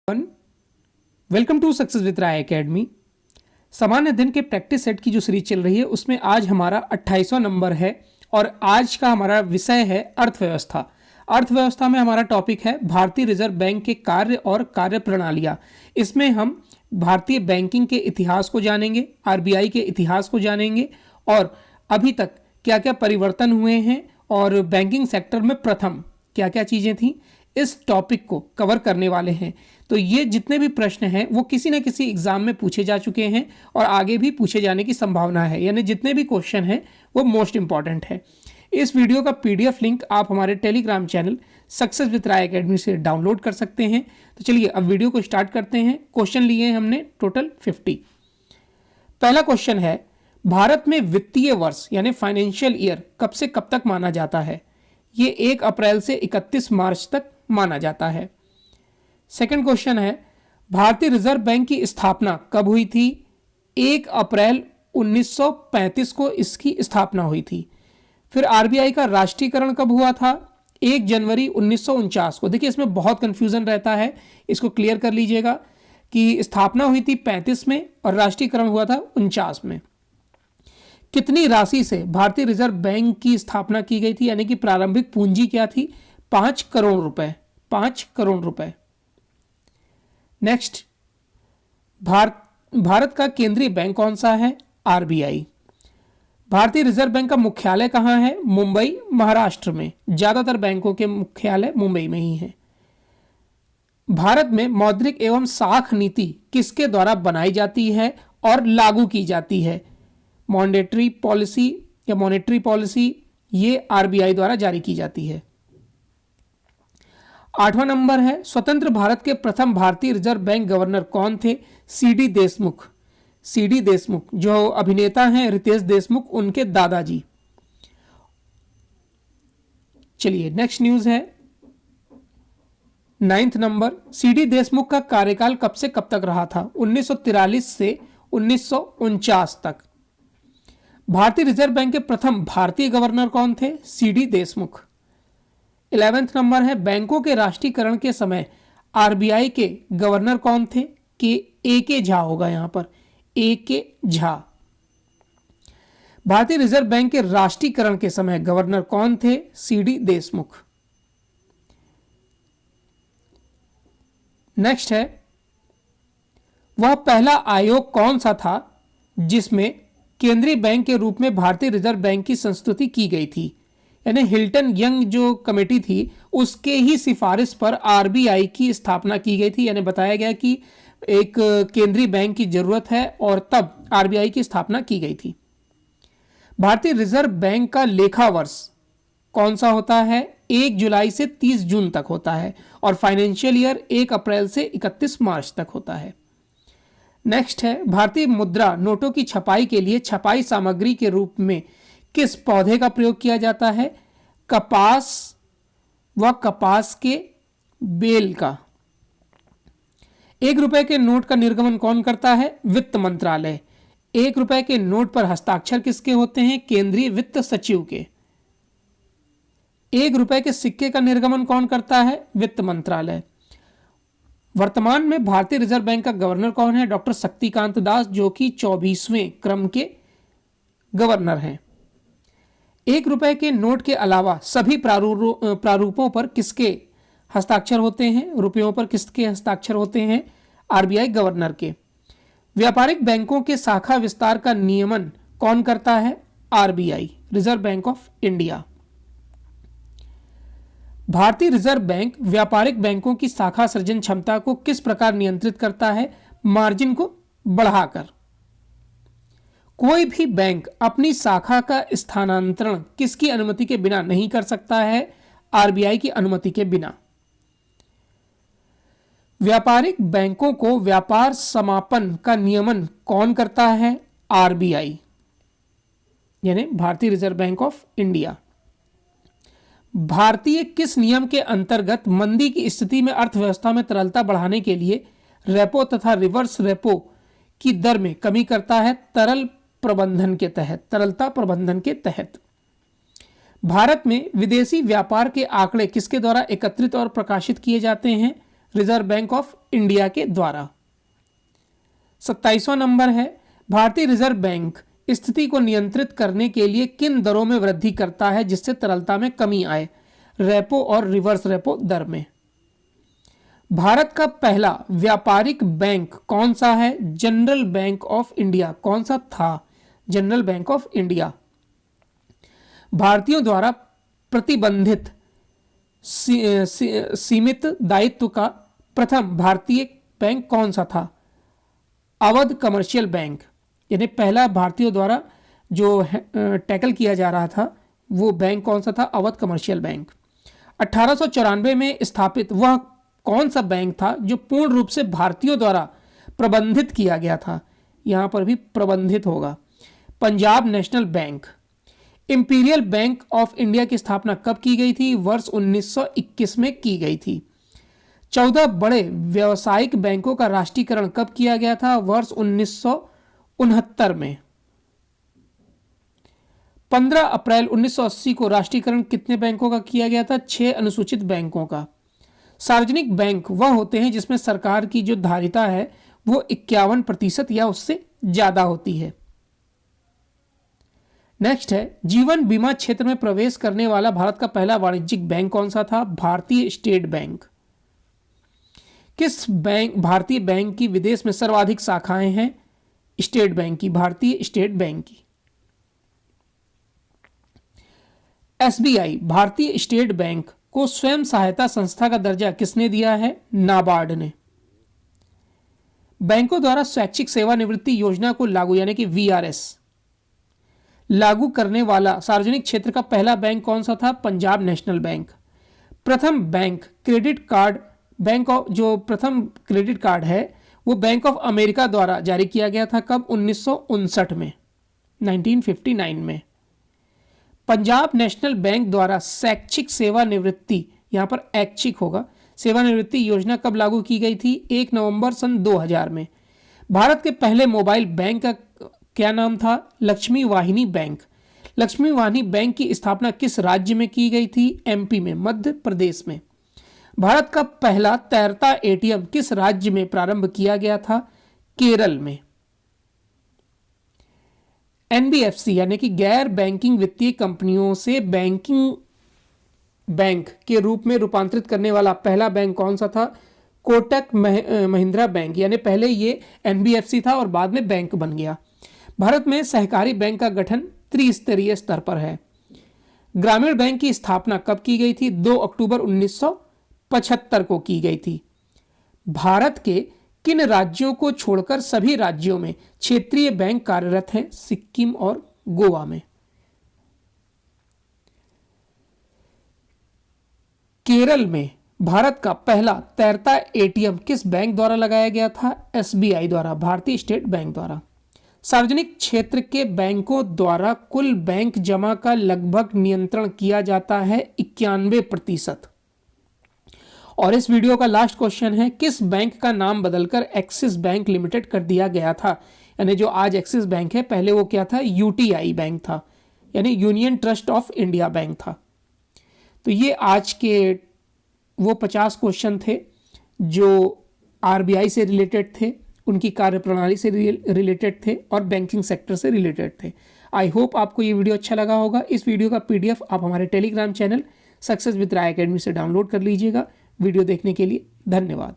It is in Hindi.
Welcome to success with Rai academy. सामान्य अध्ययन के प्रैक्टिस सेट की जो सीरीज चल रही है उसमें आज हमारा 28वां नंबर है और आज का हमारा विषय है अर्थव्यवस्था। अर्थव्यवस्था में हमारा टॉपिक है भारतीय रिजर्व बैंक के कार्य और कार्य प्रणालियां। इसमें हम भारतीय बैंकिंग के इतिहास को जानेंगे, आरबीआई के इतिहास को जानेंगे और अभी तक क्या क्या परिवर्तन हुए हैं और बैंकिंग सेक्टर में प्रथम क्या क्या चीज़ें थी, इस टॉपिक को कवर करने वाले हैं। तो ये जितने भी प्रश्न हैं वो किसी न किसी एग्जाम में पूछे जा चुके हैं और आगे भी पूछे जाने की संभावना है, यानी जितने भी क्वेश्चन हैं वो मोस्ट इंपॉर्टेंट है। इस वीडियो का पीडीएफ लिंक आप हमारे Telegram channel success with Rai academy से डाउनलोड कर सकते हैं। तो चलिए अब वीडियो को स्टार्ट करते हैं। क्वेश्चन लिए हमने टोटल 50। पहला क्वेश्चन है, भारत में वित्तीय वर्ष यानी फाइनेंशियल ईयर कब से कब तक माना जाता है? ये 1 अप्रैल से 31 मार्च तक माना जाता है। सेकंड क्वेश्चन है, भारतीय रिजर्व बैंक की स्थापना कब हुई थी? 1 अप्रैल 1935 को इसकी स्थापना हुई थी। फिर आरबीआई का राष्ट्रीयकरण कब हुआ था? 1 जनवरी 1949 को। देखिए इसमें बहुत कंफ्यूजन रहता है, इसको क्लियर कर लीजिएगा कि स्थापना हुई थी 35 में और राष्ट्रीयकरण हुआ था 49 में। कितनी राशि से भारतीय रिजर्व बैंक की स्थापना की गई थी, यानी कि प्रारंभिक पूंजी क्या थी? 5 करोड़ रुपए। 5 करोड़ रुपए। नेक्स्ट, भारत का केंद्रीय बैंक कौन सा है? आरबीआई। भारतीय रिजर्व बैंक का मुख्यालय कहाँ है? मुंबई, महाराष्ट्र में। ज्यादातर बैंकों के मुख्यालय मुंबई में ही है। भारत में मौद्रिक एवं साख नीति किसके द्वारा बनाई जाती है और लागू की जाती है? मॉनेटरी पॉलिसी या मॉनेटरी पॉलिसी, ये आरबीआई द्वारा जारी की जाती है। 8वां नंबर है, स्वतंत्र भारत के प्रथम भारतीय रिजर्व बैंक गवर्नर कौन थे? सीडी देशमुख। सीडी देशमुख जो अभिनेता हैं रितेश देशमुख, उनके दादाजी। चलिए नेक्स्ट न्यूज है 9th नंबर, सीडी देशमुख का कार्यकाल कब से कब तक रहा था? 1943 से 1949 तक। भारतीय रिजर्व बैंक के प्रथम भारतीय गवर्नर कौन थे? सीडी देशमुख। 11th नंबर है, बैंकों के राष्ट्रीयकरण के समय आरबीआई के गवर्नर कौन थे? ए के झा होगा यहां पर, ए के झा। भारतीय रिजर्व बैंक के राष्ट्रीयकरण के समय गवर्नर कौन थे? सीडी देशमुख। नेक्स्ट है, वह पहला आयोग कौन सा था जिसमें केंद्रीय बैंक के रूप में भारतीय रिजर्व बैंक की संस्तुति की गई थी? यानी हिल्टन यंग जो कमेटी थी उसके ही सिफारिश पर आरबीआई की स्थापना की गई थी। यानी बताया गया कि एक केंद्रीय बैंक की जरूरत है और तब आरबीआई की स्थापना की गई थी। भारतीय रिजर्व बैंक का लेखा वर्ष कौन सा होता है? 1 जुलाई से 30 जून तक होता है और फाइनेंशियल ईयर 1 अप्रैल से 31 मार्च तक होता है। नेक्स्ट है, भारतीय मुद्रा नोटों की छपाई के लिए छपाई सामग्री के रूप में किस पौधे का प्रयोग किया जाता है? कपास व कपास के बेल का। 1 रुपए के नोट का निर्गमन कौन करता है? वित्त मंत्रालय। 1 रुपए के नोट पर हस्ताक्षर किसके होते हैं? केंद्रीय वित्त सचिव के। 1 रुपए के सिक्के का निर्गमन कौन करता है? वित्त मंत्रालय। वर्तमान में भारतीय रिजर्व बैंक का गवर्नर कौन है? डॉक्टर शक्तिकांत दास, जो कि 24वें क्रम के गवर्नर हैं। 1 रुपए के नोट के अलावा सभी प्रारूपों पर किसके हस्ताक्षर होते हैं? रुपयों पर किसके हस्ताक्षर होते हैं? आरबीआई गवर्नर के। व्यापारिक बैंकों के शाखा विस्तार का नियमन कौन करता है? RBI, reserve bank of India. भारतीय रिजर्व बैंक व्यापारिक बैंकों की शाखा सृजन क्षमता को किस प्रकार नियंत्रित करता है? मार्जिन को बढ़ाकर। कोई भी बैंक अपनी शाखा का स्थानांतरण किसकी अनुमति के बिना नहीं कर सकता है? आरबीआई की अनुमति के बिना। व्यापारिक बैंकों को व्यापार समापन का नियमन कौन करता है? आरबीआई, यानी भारतीय रिजर्व बैंक ऑफ इंडिया। भारतीय किस नियम के अंतर्गत मंदी की स्थिति में अर्थव्यवस्था में तरलता बढ़ाने के लिए रेपो तथा रिवर्स रेपो की दर में कमी करता है? तरलता प्रबंधन के तहत। भारत में विदेशी व्यापार के आंकड़े किसके द्वारा एकत्रित और प्रकाशित किए जाते हैं? रिजर्व बैंक ऑफ इंडिया के द्वारा। 27वां नंबर है, भारतीय रिजर्व बैंक स्थिति को नियंत्रित करने के लिए किन दरों में वृद्धि करता है जिससे तरलता में कमी आए? रेपो और रिवर्स रेपो दर में। भारत का पहला व्यापारिक बैंक कौन सा है? General bank of India. कौन सा था? General bank of India. भारतीयों द्वारा प्रतिबंधित सीमित दायित्व का प्रथम भारतीय बैंक कौन सा था? Awadh commercial bank. यानी पहला भारतीयों द्वारा जो टैकल किया जा रहा था वो बैंक कौन सा था? Awadh commercial bank. 1894 में स्थापित वह कौन सा बैंक था जो पूर्ण रूप से भारतीयों द्वारा प्रबंधित किया गया था? यहां पर भी प्रबंधित होगा। Punjab national bank. Imperial bank of India की स्थापना कब की गई थी? वर्ष 1921 में की गई थी। 14 बड़े व्यावसायिक बैंकों का राष्ट्रीयकरण कब किया गया था? वर्ष 1969 में। 15 अप्रैल 1980 को राष्ट्रीयकरण कितने बैंकों का किया गया था? 6 अनुसूचित बैंकों का। सार्वजनिक बैंक वह होते हैं जिसमें सरकार की जो धारिता है वो 51% या उससे ज्यादा होती है। नेक्स्ट है, जीवन बीमा क्षेत्र में प्रवेश करने वाला भारत का पहला वाणिज्यिक बैंक कौन सा था? भारतीय स्टेट बैंक। किस बैंक भारतीय बैंक की विदेश में सर्वाधिक शाखाएं हैं? स्टेट बैंक की, भारतीय स्टेट बैंक की। एसबीआई भारतीय स्टेट बैंक को स्वयं सहायता संस्था का दर्जा किसने दिया है? नाबार्ड ने। बैंकों द्वारा स्वैच्छिक सेवानिवृत्ति योजना को लागू यानी कि वीआरएस लागू करने वाला सार्वजनिक क्षेत्र का पहला बैंक कौन सा था? Punjab national bank. प्रथम बैंक क्रेडिट कार्ड जो प्रथम क्रेडिट कार्ड है वो बैंक ऑफ अमेरिका द्वारा जारी किया गया था। कब? 1959 में, 1959 में। पंजाब नेशनल बैंक द्वारा शैक्षिक सेवानिवृत्ति, यहां पर ऐच्छिक होगा, सेवानिवृत्ति योजना कब लागू की गई थी? 1 नवंबर सन 2000 में। भारत के पहले मोबाइल बैंक का क्या नाम था? लक्ष्मी वाहिनी बैंक। लक्ष्मी वाहिनी बैंक की स्थापना किस राज्य में की गई थी? एमपी में, मध्य प्रदेश में। भारत का पहला तैरता एटीएम किस राज्य में प्रारंभ किया गया था? केरल में। एनबीएफसी यानी कि गैर बैंकिंग वित्तीय कंपनियों से बैंकिंग बैंक के रूप में रूपांतरित करने वाला पहला बैंक कौन सा था? कोटक महिंद्रा बैंक। यानी पहले ये एनबीएफसी था और बाद में बैंक बन गया। भारत में सहकारी बैंक का गठन त्रिस्तरीय स्तर पर है। ग्रामीण बैंक की स्थापना कब की गई थी? 2 अक्टूबर 1975 को की गई थी। भारत के किन राज्यों को छोड़कर सभी राज्यों में क्षेत्रीय बैंक कार्यरत हैं? सिक्किम और गोवा में। केरल में भारत का पहला तैरता एटीएम किस बैंक द्वारा लगाया गया था? एसबीआई द्वारा, भारतीय स्टेट बैंक द्वारा। सार्वजनिक क्षेत्र के बैंकों द्वारा कुल बैंक जमा का लगभग नियंत्रण किया जाता है 91%। और इस वीडियो का लास्ट क्वेश्चन है, किस बैंक का नाम बदलकर एक्सिस बैंक लिमिटेड कर दिया गया था? यानी जो आज एक्सिस बैंक है पहले वो क्या था? यूटीआई बैंक था, यानी union trust of India bank था। तो ये आज के वो 50 क्वेश्चन थे जो आरबीआई से रिलेटेड थे, उनकी कार्यप्रणाली से रिलेटेड थे और बैंकिंग सेक्टर से रिलेटेड थे। आई होप आपको ये वीडियो अच्छा लगा होगा। इस वीडियो का पीडीएफ आप हमारे Telegram channel success with Rai academy से डाउनलोड कर लीजिएगा। वीडियो देखने के लिए धन्यवाद।